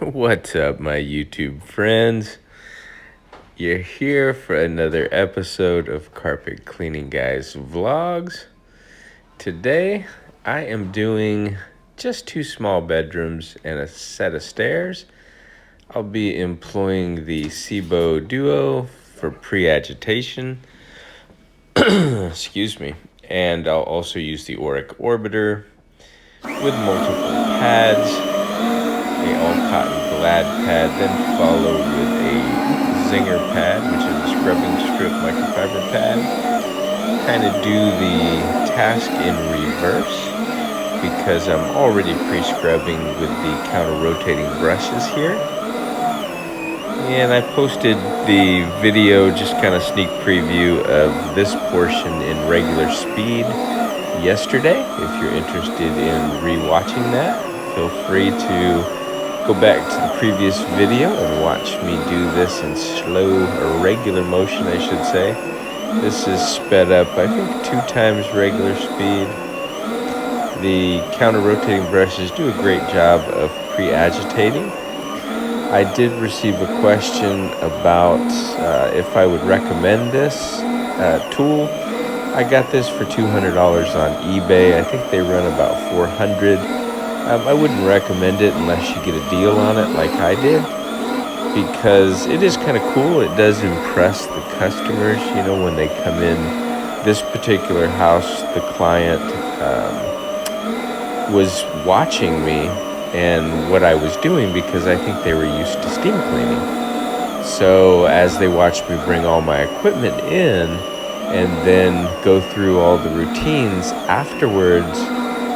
What's up, my YouTube friends? You're here for another episode of Carpet Cleaning Guys Vlogs. Today, I am doing just 2 small bedrooms and a set of stairs. I'll be employing the Sebo Duo for pre-agitation. Excuse me. And I'll also use the Auric Orbiter with multiple pads, a all-cotton Glad pad, then follow with a Zinger pad, which is a scrubbing strip microfiber pad. Kind of do the task in reverse because I'm already pre-scrubbing with the counter-rotating brushes here. And I posted the video, just kind of sneak preview of this portion in regular speed yesterday. If you're interested in re-watching that, feel free to go back to the previous video and watch me do this in slow or regular motion, I should say. This is sped up, I think, 2 times regular speed. The counter-rotating brushes do a great job of pre-agitating. I did receive a question about if I would recommend this tool. I got this for $200 on eBay. I think they run about $400. I wouldn't recommend it unless you get a deal on it like I did, because it is kind of cool. It does impress the customers, when they come in. This particular house, the client was watching me and what I was doing because I think they were used to steam cleaning. So as they watched me bring all my equipment in and then go through all the routines afterwards,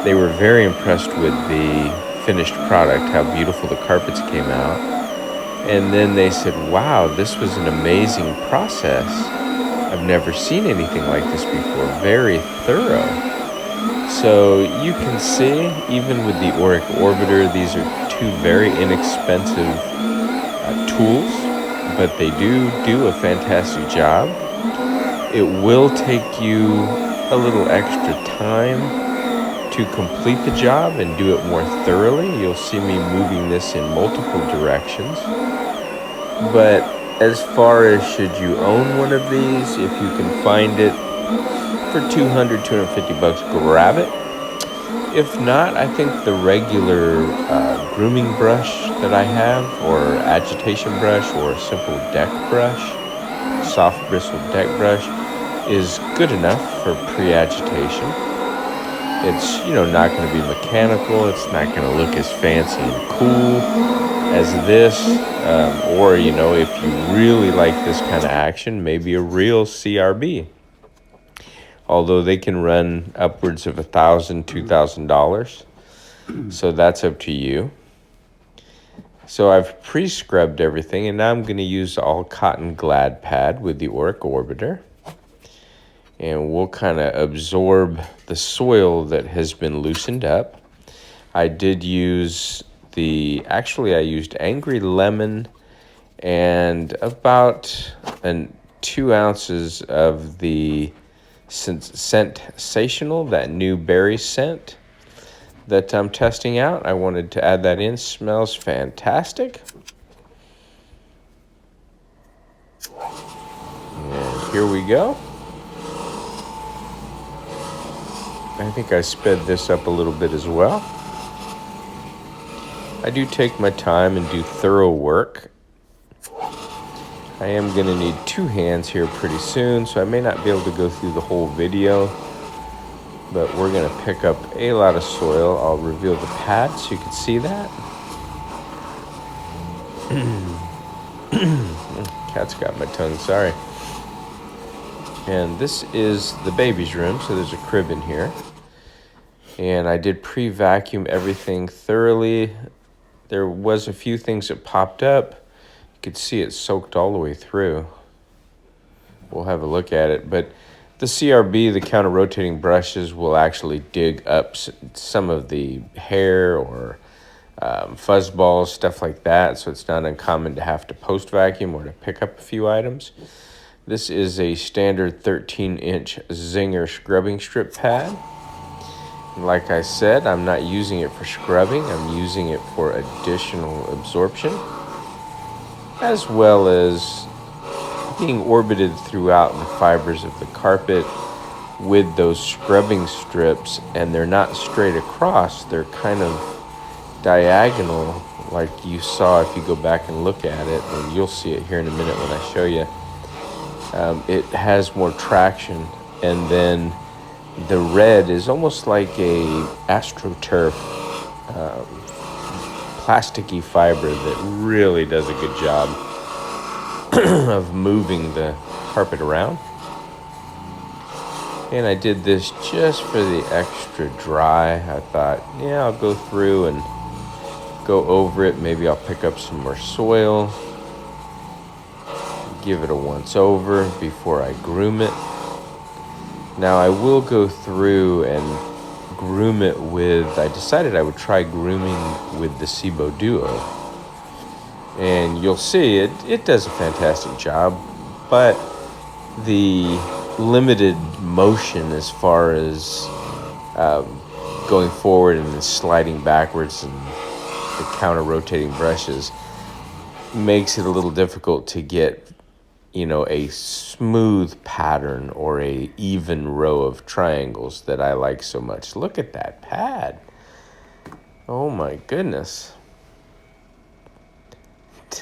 they were very impressed with the finished product, how beautiful the carpets came out. And then they said, wow, this was an amazing process. I've never seen anything like this before. Very thorough. So you can see, even with the Auric Orbiter, these are 2 very inexpensive tools, but they do a fantastic job. It will take you a little extra time to complete the job and do it more thoroughly. You'll see me moving this in multiple directions. But as far as should you own one of these, if you can find it for $250, grab it. If not, I think the regular grooming brush that I have, or agitation brush, or a simple deck brush, soft bristled deck brush, is good enough for pre-agitation. It's, not going to be mechanical. It's not going to look as fancy and cool as this. Or, if you really like this kind of action, maybe a real CRB. Although they can run upwards of $1,000, $2,000. So that's up to you. So I've pre-scrubbed everything, and now I'm going to use all cotton Glad pad with the Auric Orbiter. And we'll kind of absorb the soil that has been loosened up. I did use I used Angry Lemon and about 2 ounces of the Scentsational, that new berry scent that I'm testing out. I wanted to add that in. Smells fantastic. And here we go. I think I sped this up a little bit as well. I do take my time and do thorough work. I am going to need 2 hands here pretty soon, so I may not be able to go through the whole video, but we're going to pick up a lot of soil. I'll reveal the pad so you can see that. Cat's got my tongue, sorry. And this is the baby's room, so there's a crib in here. And I did pre-vacuum everything thoroughly. There was a few things that popped up. You could see it soaked all the way through. We'll have a look at it. But the CRB, the counter-rotating brushes, will actually dig up some of the hair or fuzz balls, stuff like that. So it's not uncommon to have to post-vacuum or to pick up a few items. This is a standard 13-inch Zinger scrubbing strip pad. Like I said, I'm not using it for scrubbing. I'm using it for additional absorption, as well as being orbited throughout the fibers of the carpet with those scrubbing strips, and they're not straight across. They're kind of diagonal, like you saw if you go back and look at it, and you'll see it here in a minute when I show you. It has more traction, and then the red is almost like a AstroTurf plasticky fiber that really does a good job of moving the carpet around. And I did this just for the extra dry. I thought, yeah, I'll go through and go over it. Maybe I'll pick up some more soil, give it a once over before I groom it. Now I will go through and groom it with, I decided I would try grooming with the Sebo Duo. And you'll see it does a fantastic job, but the limited motion as far as going forward and then sliding backwards and the counter-rotating brushes makes it a little difficult to get, a smooth pattern or a even row of triangles that I like so much. Look at that pad. Oh my goodness.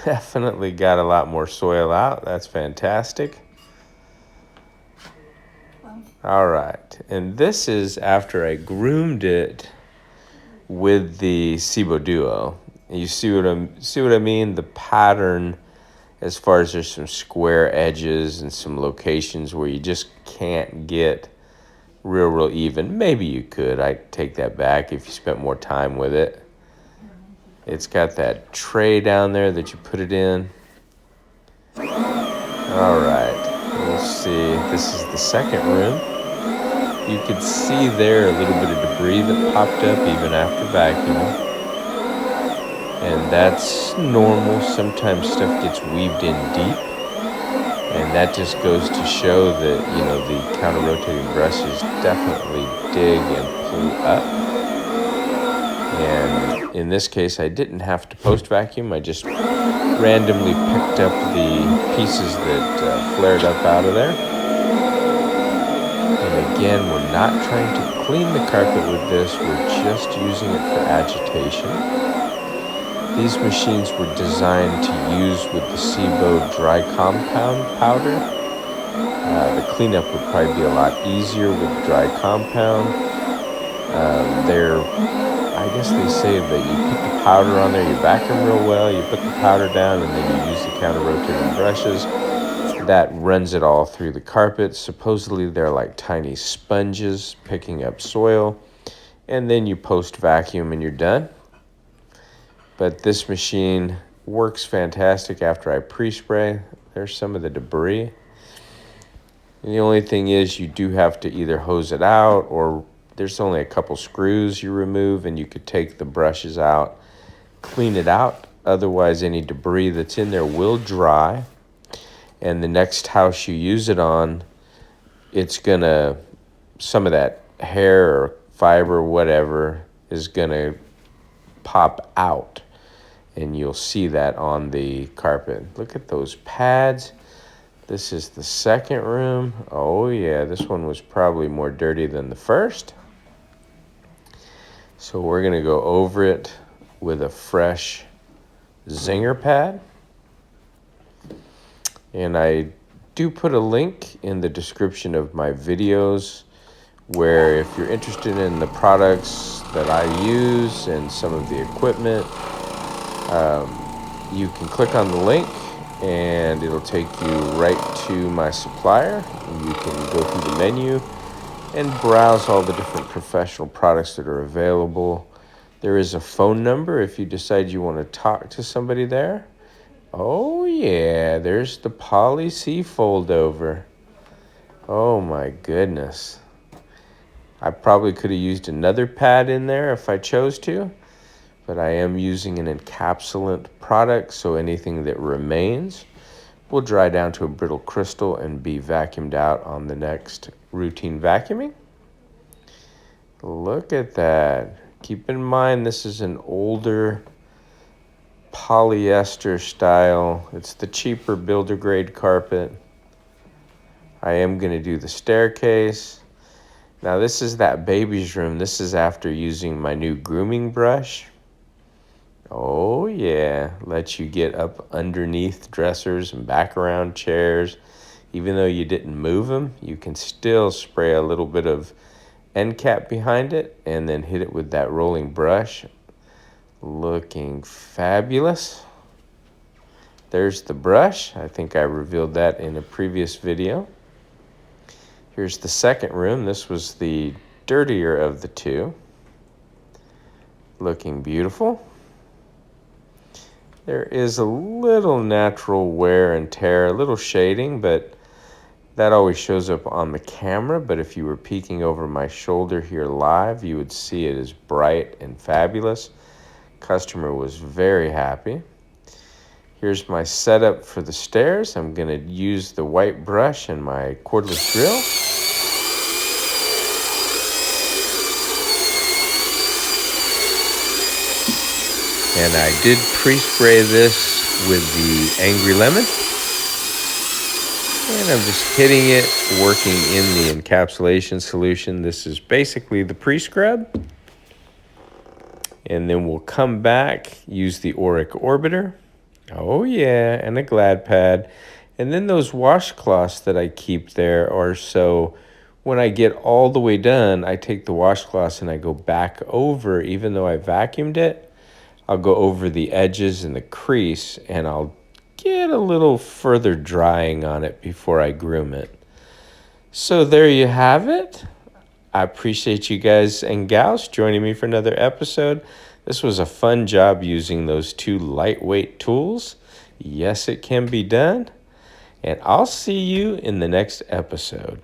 Definitely got a lot more soil out. That's fantastic. All right. And this is after I groomed it with the Sebo Duo. You see what I mean? The pattern, as far as there's some square edges and some locations where you just can't get real even. Maybe you could. I take that back if you spent more time with it. It's got that tray down there that you put it in. All right. We'll see. This is the second room. You could see there a little bit of debris that popped up even after vacuuming. And that's normal. Sometimes stuff gets weaved in deep. And that just goes to show that, the counter-rotating brushes definitely dig and pull up. And in this case, I didn't have to post-vacuum. I just randomly picked up the pieces that flared up out of there. And again, we're not trying to clean the carpet with this. We're just using it for agitation. These machines were designed to use with the Sebo dry compound powder. The cleanup would probably be a lot easier with dry compound. I guess they say that you put the powder on there, you vacuum real well, you put the powder down, and then you use the counter-rotating brushes. That runs it all through the carpet. Supposedly they're like tiny sponges picking up soil. And then you post-vacuum and you're done. But this machine works fantastic after I pre-spray. There's some of the debris. And the only thing is you do have to either hose it out, or there's only a couple screws you remove and you could take the brushes out, clean it out. Otherwise, any debris that's in there will dry. And the next house you use it on, some of that hair or fiber or whatever is gonna pop out. And you'll see that on the carpet. Look at those pads. This is the second room. Oh yeah, this one was probably more dirty than the first. So we're gonna go over it with a fresh Zinger pad. And I do put a link in the description of my videos where if you're interested in the products that I use and some of the equipment, you can click on the link and it'll take you right to my supplier. You can go through the menu and browse all the different professional products that are available. There is a phone number if you decide you want to talk to somebody there. Oh yeah, there's the Poly C fold over. Oh my goodness. I probably could have used another pad in there if I chose to, but I am using an encapsulant product, so anything that remains will dry down to a brittle crystal and be vacuumed out on the next routine vacuuming. Look at that. Keep in mind, this is an older polyester style. It's the cheaper builder grade carpet. I am going to do the staircase. Now this is that baby's room. This is after using my new grooming brush. Oh yeah, lets you get up underneath dressers and back around chairs. Even though you didn't move them, you can still spray a little bit of end cap behind it and then hit it with that rolling brush. Looking fabulous. There's the brush. I think I revealed that in a previous video. Here's the second room. This was the dirtier of the two. Looking beautiful. There is a little natural wear and tear, a little shading, but that always shows up on the camera. But if you were peeking over my shoulder here live, you would see it as bright and fabulous. Customer was very happy. Here's my setup for the stairs. I'm going to use the white brush and my cordless drill. And I did pre-spray this with the Angry Lemon. And I'm just hitting it, working in the encapsulation solution. This is basically the pre-scrub. And then we'll come back, use the Auric Orbiter. Oh yeah, and a Glad pad. And then those washcloths that I keep there are so when I get all the way done, I take the washcloths and I go back over, even though I vacuumed it, I'll go over the edges and the crease and I'll get a little further drying on it before I groom it. So there you have it. I appreciate you guys and gals joining me for another episode. This was a fun job using those two lightweight tools. Yes, it can be done. And I'll see you in the next episode.